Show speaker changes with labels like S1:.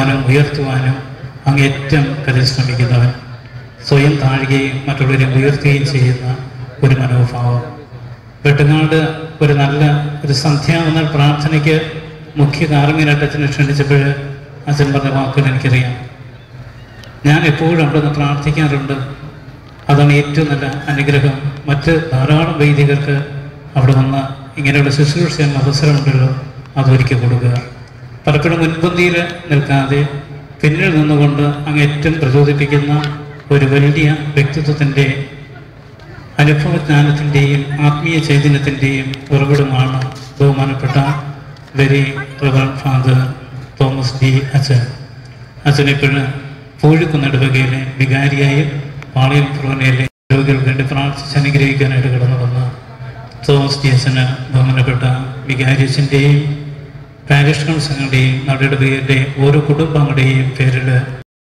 S1: താഴ്ത്തുവാനും ഉയർത്തുവാനും അങ്ങേറ്റം പരിശ്രമിക്കുന്നവൻ, സ്വയം താഴുകയും മറ്റുള്ളവരെ ഉയർത്തുകയും ചെയ്യുന്ന ഒരു മനോഭാവം. വെട്ടുങ്ങാട് ഒരു നല്ല ഒരു സന്ധ്യാവന പ്രാർത്ഥനയ്ക്ക് മുഖ്യ കാർമ്മികനായിട്ട് അച്ഛനെ ക്ഷണിച്ചപ്പോൾ അച്ഛൻ പറഞ്ഞ വാക്കുകൾ എനിക്കറിയാം. ഞാൻ എപ്പോഴും അവിടെ നിന്ന് പ്രാർത്ഥിക്കാറുണ്ട്. അതാണ് ഏറ്റവും നല്ല അനുഗ്രഹം. മറ്റ് ധാരാളം വൈദികർക്ക് അവിടെ വന്ന് ഇങ്ങനെയുള്ള ശുശ്രൂഷ ചെയ്യാൻ അവസരമുണ്ടല്ലോ, അതൊരുക്കി കൊടുക്കുക. പലപ്പോഴും മുൻപന്തിയിൽ നിൽക്കാതെ പിന്നിൽ നിന്നുകൊണ്ട് അങ്ങേറ്റം പ്രചോദിപ്പിക്കുന്ന ഒരു വലിയ വ്യക്തിത്വത്തിൻ്റെ അനുഭവജ്ഞാനത്തിൻ്റെയും ആത്മീയ ചൈതന്യത്തിൻ്റെയും ഉറവിടമാണ് ബഹുമാനപ്പെട്ട very reverend father Thomas D അച്ഛൻ. അച്ഛനെപ്പോഴും പൂഴിക്കുന്ന ഇടവകയിലെ വികാരിയായും പാളയം ഫൊറോനയിലെ രോഗികൾക്ക് വേണ്ടി പ്രാർത്ഥിച്ച് അനുഗ്രഹിക്കാനായിട്ട് കടന്നു വന്ന തോമസ് ഡി അച്ഛന് ബഹുമാനപ്പെട്ട വികാരി അച്ഛൻ്റെയും പാരിഷ് കൗൺസിലറുടെയും നടയിടവകയുടെ ഓരോ കുടുംബങ്ങളുടെയും പേരിൽ